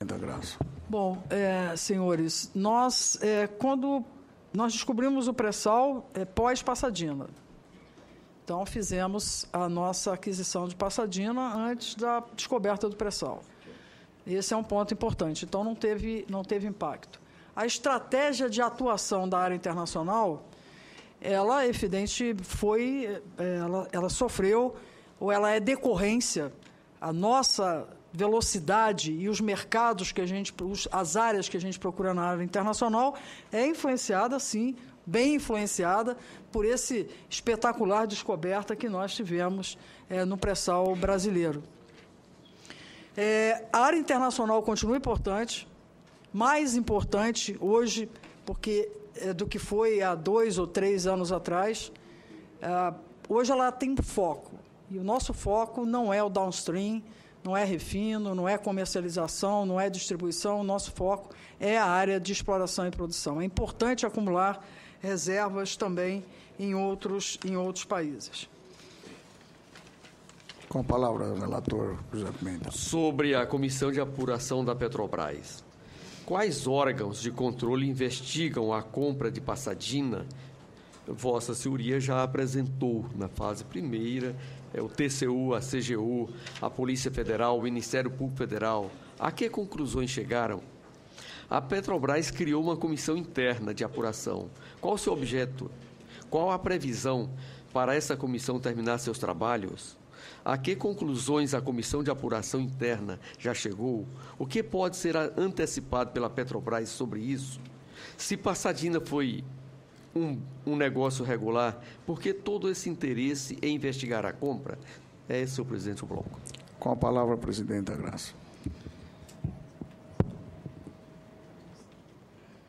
Graça. Bom, senhores, quando nós descobrimos o pré-sal pós-Passadina, então fizemos a nossa aquisição de Passadina antes da descoberta do pré-sal. Esse é um ponto importante, então não teve impacto. A estratégia de atuação da área internacional, ela, ela sofreu, ou ela é decorrência, a nossa velocidade e os mercados as áreas que a gente procura na área internacional é influenciada, sim, bem influenciada por esse espetacular descoberta que nós tivemos no pré-sal brasileiro. A área internacional continua importante, mais importante hoje do que foi há 2 ou 3 anos atrás. Hoje ela tem foco, e o nosso foco não é o downstream, não é refino, não é comercialização, não é distribuição, o nosso foco é a área de exploração e produção. É importante acumular reservas também em outros países. Com a palavra, o relator José Pimenta. Sobre a comissão de apuração da Petrobras, quais órgãos de controle investigam a compra de Passadina? Vossa Senhoria já apresentou na fase primeira o TCU, a CGU, a Polícia Federal, o Ministério Público Federal. A que conclusões chegaram? A Petrobras criou uma comissão interna de apuração. Qual o seu objeto? Qual a previsão para essa comissão terminar seus trabalhos? A que conclusões a comissão de apuração interna já chegou? O que pode ser antecipado pela Petrobras sobre isso? Se Passadina foi um negócio regular, por que todo esse interesse em investigar a compra? Senhor presidente do bloco. Com a palavra, a presidenta Graça.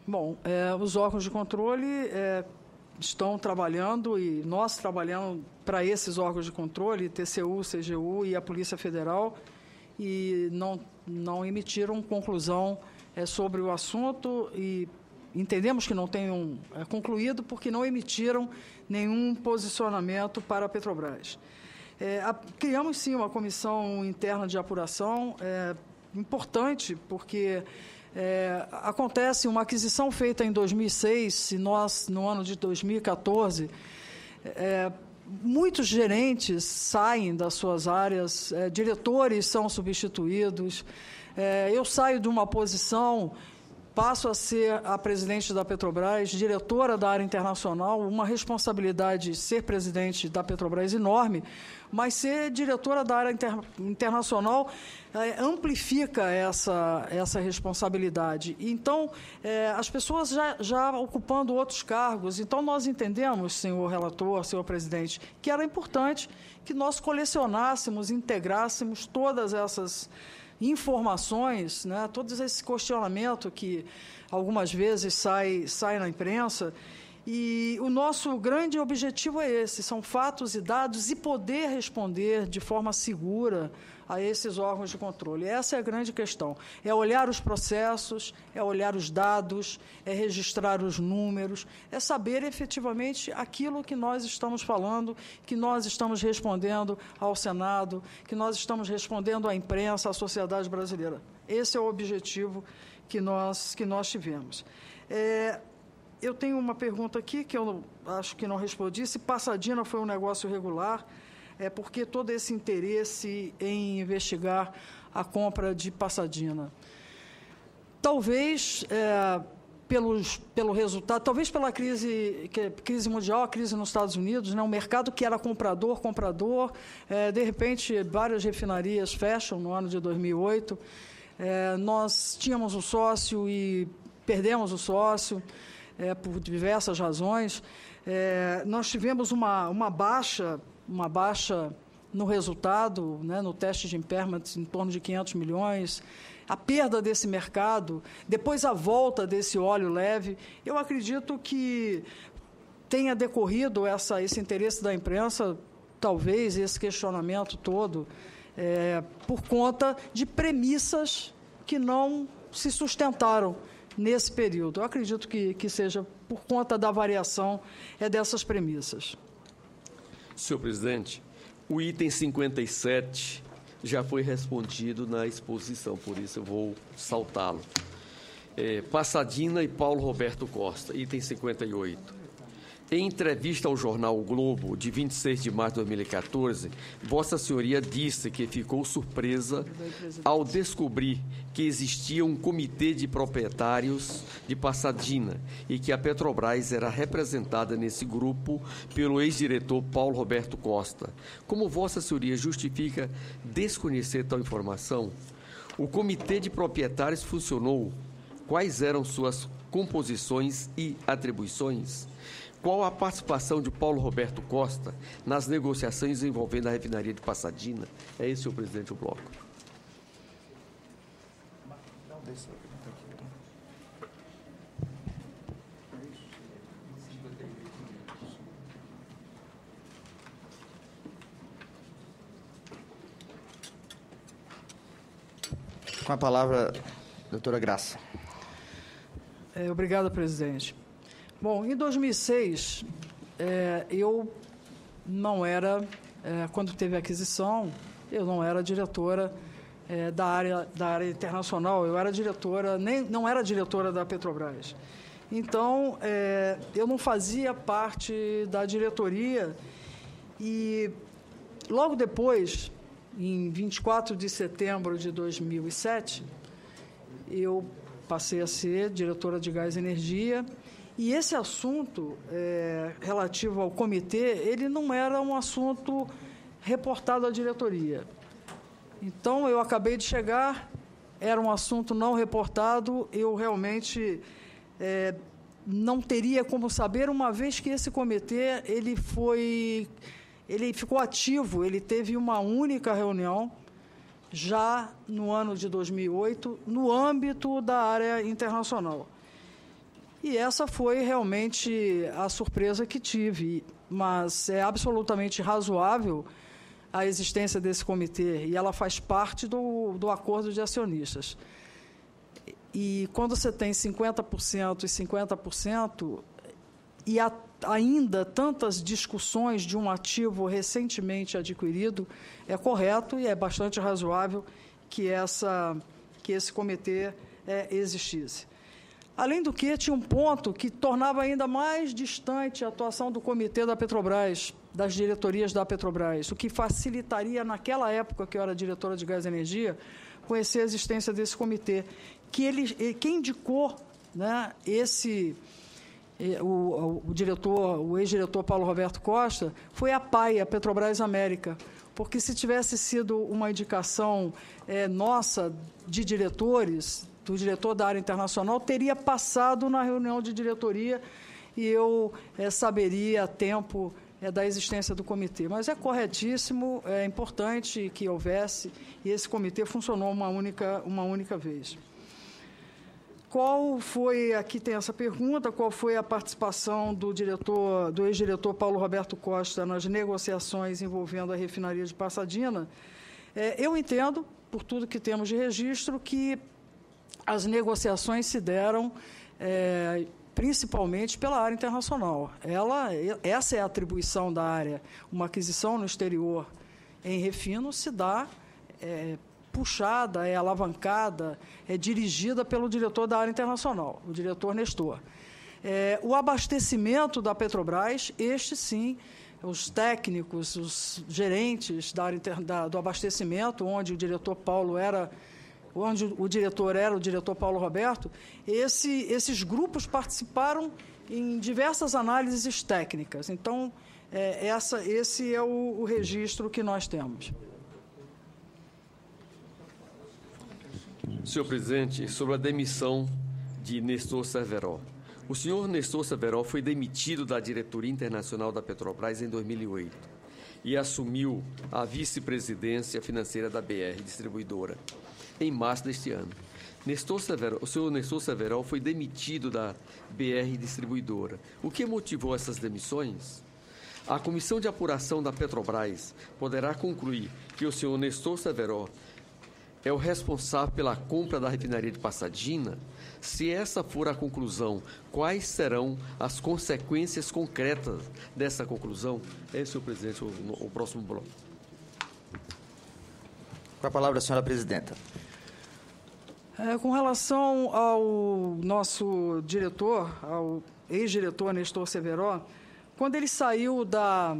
Bom, os órgãos de controle estão trabalhando, e nós trabalhamos para esses órgãos de controle, TCU, CGU e a Polícia Federal, e não emitiram conclusão sobre o assunto, e entendemos que não tenham concluído porque não emitiram nenhum posicionamento para a Petrobras. Criamos, sim, uma comissão interna de apuração, importante, porque acontece uma aquisição feita em 2006, e nós, no ano de 2014, muitos gerentes saem das suas áreas, diretores são substituídos, eu saio de uma posição, passo a ser a presidente da Petrobras, diretora da área internacional, uma responsabilidade ser presidente da Petrobras enorme, mas ser diretora da área internacional amplifica essa responsabilidade. Então, as pessoas já ocupando outros cargos, então nós entendemos, senhor relator, senhor presidente, que era importante que nós colecionássemos, integrássemos todas essas informações, né, todo esse questionamento que algumas vezes sai na imprensa, e o nosso grande objetivo é esse, são fatos e dados, e poder responder de forma segura a esses órgãos de controle. Essa é a grande questão, é olhar os processos, é olhar os dados, é registrar os números, é saber efetivamente aquilo que nós estamos falando, que nós estamos respondendo ao Senado, que nós estamos respondendo à imprensa, à sociedade brasileira. Esse é o objetivo que nós tivemos. Eu tenho uma pergunta aqui que eu acho que não respondi, se Passadina foi um negócio regular, porque todo esse interesse em investigar a compra de Passadina. Talvez pelo resultado, talvez pela crise mundial, a crise nos Estados Unidos, né, um mercado que era comprador, de repente várias refinarias fecham no ano de 2008, nós tínhamos um sócio e perdemos o sócio, por diversas razões. Nós tivemos uma baixa no resultado, né, no teste de impairment, em torno de 500 milhões, a perda desse mercado, depois a volta desse óleo leve. Eu acredito que tenha decorrido esse interesse da imprensa, talvez esse questionamento todo, por conta de premissas que não se sustentaram nesse período. Eu acredito que seja por conta da variação dessas premissas. Senhor presidente, o item 57 já foi respondido na exposição, por isso eu vou saltá-lo. Passadina e Paulo Roberto Costa, item 58. Em entrevista ao jornal O Globo, de 26 de março de 2014, Vossa Senhoria disse que ficou surpresa ao descobrir que existia um comitê de proprietários de Passadina e que a Petrobras era representada nesse grupo pelo ex-diretor Paulo Roberto Costa. Como Vossa Senhoria justifica desconhecer tal informação? O comitê de proprietários funcionou? Quais eram suas composições e atribuições? Qual a participação de Paulo Roberto Costa nas negociações envolvendo a refinaria de Passadina? É esse, senhor presidente, o bloco. Com a palavra, doutora Graça. Obrigada, presidente. Bom, em 2006, eu não era, quando teve a aquisição, eu não era diretora da área internacional, eu era diretora, não era diretora da Petrobras. Então, eu não fazia parte da diretoria e, logo depois, em 24 de setembro de 2007, eu passei a ser diretora de Gás e Energia. E esse assunto relativo ao comitê, ele não era um assunto reportado à diretoria. Então, eu acabei de chegar, era um assunto não reportado, eu realmente não teria como saber, uma vez que esse comitê ele ficou ativo, ele teve uma única reunião, já no ano de 2008, no âmbito da área internacional. E essa foi realmente a surpresa que tive, mas é absolutamente razoável a existência desse comitê, e ela faz parte do acordo de acionistas. E quando você tem 50% e 50%, e há ainda tantas discussões de um ativo recentemente adquirido, é correto e é bastante razoável que esse comitê existisse. Além do que, tinha um ponto que tornava ainda mais distante a atuação do comitê da Petrobras, das diretorias da Petrobras, o que facilitaria, naquela época que eu era diretora de Gás e Energia, conhecer a existência desse comitê. Quem indicou, né, o ex-diretor Paulo Roberto Costa, foi a PAI, a Petrobras América, porque se tivesse sido uma indicação nossa de diretores, do diretor da área internacional, teria passado na reunião de diretoria e eu saberia a tempo da existência do comitê. Mas é corretíssimo, é importante que houvesse, e esse comitê funcionou uma única vez. Aqui tem essa pergunta, qual foi a participação do ex-diretor Paulo Roberto Costa nas negociações envolvendo a refinaria de Passadina? Eu entendo, por tudo que temos de registro, que as negociações se deram principalmente pela área internacional. Essa é a atribuição da área. Uma aquisição no exterior em refino se dá puxada, alavancada, dirigida pelo diretor da área internacional, o diretor Nestor. O abastecimento da Petrobras, este sim, os técnicos, os gerentes da área do abastecimento, onde o diretor era o diretor Paulo Roberto, esses grupos participaram em diversas análises técnicas. Então, esse é o registro que nós temos. Senhor presidente, sobre a demissão de Nestor Cerveró. O senhor Nestor Cerveró foi demitido da diretoria internacional da Petrobras em 2008 e assumiu a vice-presidência financeira da BR Distribuidora em março deste ano. O senhor Nestor Cerveró foi demitido da BR Distribuidora. O que motivou essas demissões? A Comissão de Apuração da Petrobras poderá concluir que o senhor Nestor Cerveró é o responsável pela compra da refinaria de Passadina? Se essa for a conclusão, quais serão as consequências concretas dessa conclusão? Senhor presidente, o próximo bloco. Com a palavra, a senhora presidenta. Com relação ao nosso diretor, ao ex-diretor Nestor Severo, quando ele saiu da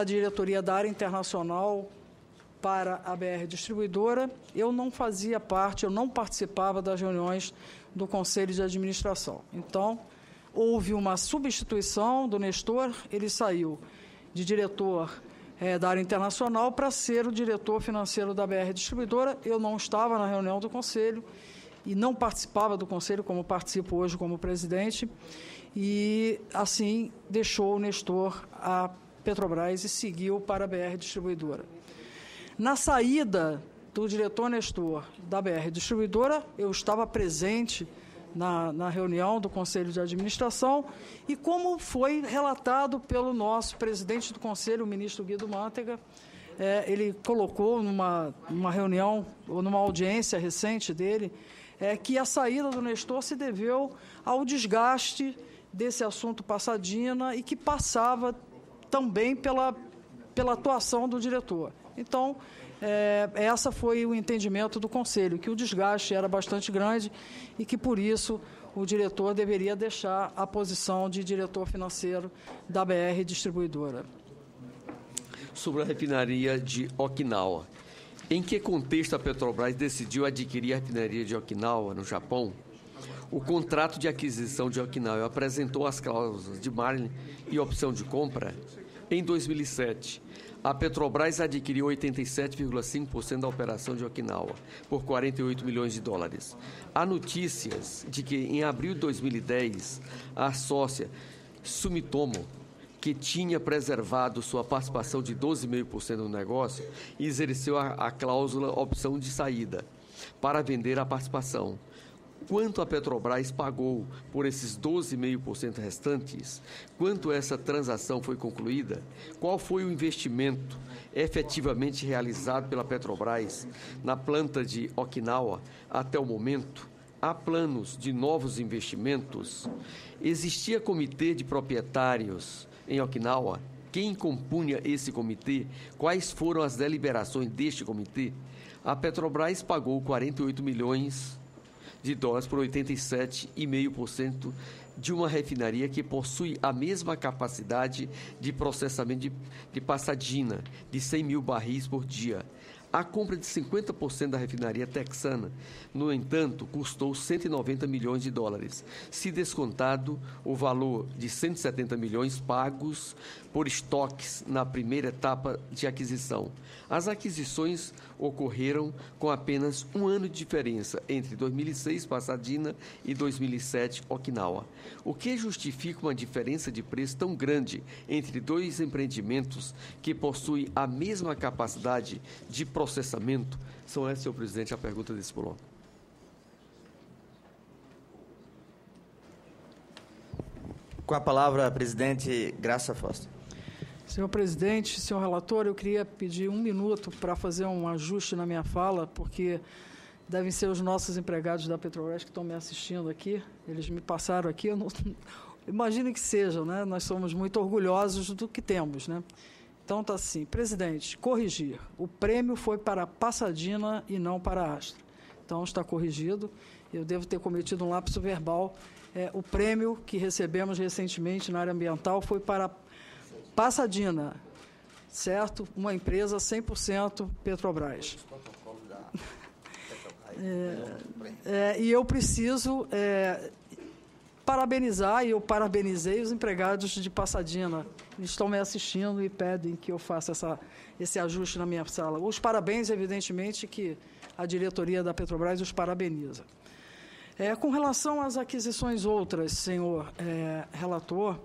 diretoria da área internacional para a BR Distribuidora, eu não fazia parte, eu não participava das reuniões do Conselho de Administração. Então, houve uma substituição do Nestor, ele saiu de diretor da área internacional para ser o diretor financeiro da BR Distribuidora. Eu não estava na reunião do Conselho e não participava do Conselho, como participo hoje como presidente, e, assim, deixou o Nestor a Petrobras e seguiu para a BR Distribuidora. Na saída do diretor Nestor da BR Distribuidora, eu estava presente na reunião do Conselho de Administração e, como foi relatado pelo nosso presidente do Conselho, o ministro Guido Mantega, ele colocou numa reunião, ou numa audiência recente dele, que a saída do Nestor se deveu ao desgaste desse assunto Passadina e que passava também pela atuação do diretor. Então, essa foi o entendimento do Conselho, que o desgaste era bastante grande e que, por isso, o diretor deveria deixar a posição de diretor financeiro da BR Distribuidora. Sobre a refinaria de Okinawa. Em que contexto a Petrobras decidiu adquirir a refinaria de Okinawa, no Japão? O contrato de aquisição de Okinawa apresentou as cláusulas de margem e opção de compra? Em 2007, a Petrobras adquiriu 87,5% da operação de Okinawa, por 48 milhões de dólares. Há notícias de que, em abril de 2010, a sócia Sumitomo, que tinha preservado sua participação de 12,5% no negócio, exerceu a cláusula opção de saída para vender a participação. Quanto a Petrobras pagou por esses 12,5% restantes? Quanto essa transação foi concluída? Qual foi o investimento efetivamente realizado pela Petrobras na planta de Okinawa até o momento? Há planos de novos investimentos? Existia comitê de proprietários em Okinawa? Quem compunha esse comitê? Quais foram as deliberações deste comitê? A Petrobras pagou 48 milhões de dólares por 87,5% de uma refinaria que possui a mesma capacidade de processamento de Passadina, de 100 mil barris por dia. A compra de 50% da refinaria texana, no entanto, custou 190 milhões de dólares, se descontado o valor de 170 milhões pagos por estoques na primeira etapa de aquisição. As aquisições ocorreram com apenas um ano de diferença entre 2006, Passadina, e 2007, Okinawa. O que justifica uma diferença de preço tão grande entre dois empreendimentos que possuem a mesma capacidade de processamento? São essas, senhor presidente, a pergunta desse bloco. Com a palavra, a presidente Graça Foster. Senhor presidente, senhor relator, eu queria pedir um minuto para fazer um ajuste na minha fala, porque devem ser os nossos empregados da Petrobras que estão me assistindo aqui. Eles me passaram aqui, eu não, imagine que sejam, né? Nós somos muito orgulhosos do que temos, né? Então, está assim, presidente, corrigir. O prêmio foi para Passadina e não para a Astra. Então, está corrigido. Eu devo ter cometido um lapso verbal. O prêmio que recebemos recentemente na área ambiental foi para Passadina, certo? Uma empresa 100% Petrobras. E eu preciso parabenizar, e eu parabenizei os empregados de Passadina. Eles estão me assistindo e pedem que eu faça esse ajuste na minha sala. Os parabéns, evidentemente, que a diretoria da Petrobras os parabeniza. Com relação às aquisições outras, senhor relator,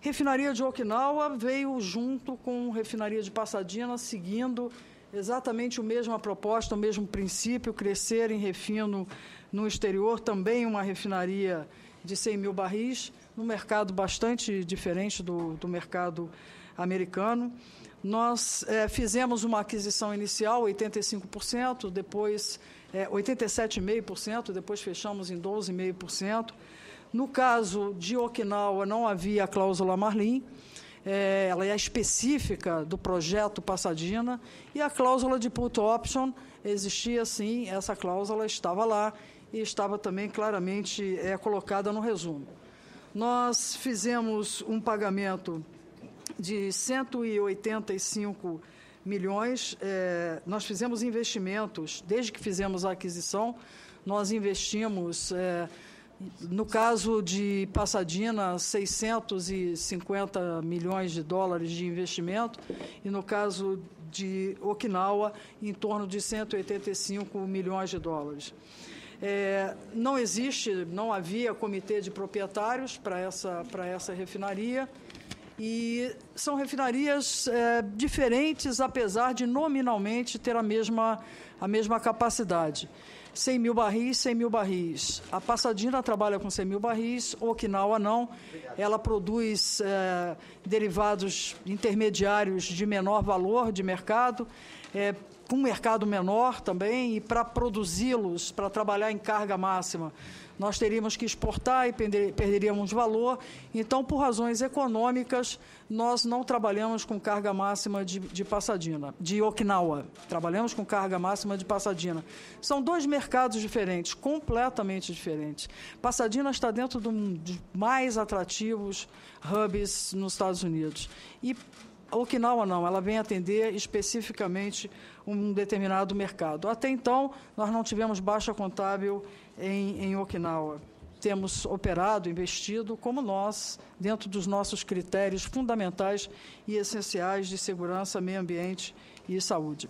refinaria de Okinawa veio junto com refinaria de Passadina, seguindo exatamente a mesma proposta, o mesmo princípio, crescer em refino no exterior, também uma refinaria de 100 mil barris, num mercado bastante diferente do mercado americano. Nós fizemos uma aquisição inicial, 85%, depois 87,5%, depois fechamos em 12,5%. No caso de Okinawa, não havia a cláusula Marlim. ela é específica do projeto Pasadena, e a cláusula de put option existia sim, essa cláusula estava lá e estava também claramente colocada no resumo. Nós fizemos um pagamento de 185 milhões, nós fizemos investimentos, desde que fizemos a aquisição, nós investimos, no caso de Pasadena, 650 milhões de dólares de investimento, e no caso de Okinawa, em torno de 185 milhões de dólares. Não havia comitê de proprietários para essa refinaria, e são refinarias diferentes, apesar de nominalmente ter a mesma capacidade. 100 mil barris, 100 mil barris. A Pasadena trabalha com 100 mil barris, Okinawa não. Ela produz derivados intermediários de menor valor de mercado, com mercado menor também, e para produzi-los, para trabalhar em carga máxima, nós teríamos que exportar e perderíamos valor. Então, por razões econômicas, nós não trabalhamos com carga máxima de Pasadena, de Okinawa. Trabalhamos com carga máxima de Pasadena. São dois mercados diferentes, completamente diferentes. Pasadena está dentro dos mais atrativos hubs nos Estados Unidos. E Okinawa não, ela vem atender especificamente um determinado mercado. Até então, nós não tivemos baixa contábil em Okinawa. Temos operado, investido, como nós, dentro dos nossos critérios fundamentais e essenciais de segurança, meio ambiente e saúde.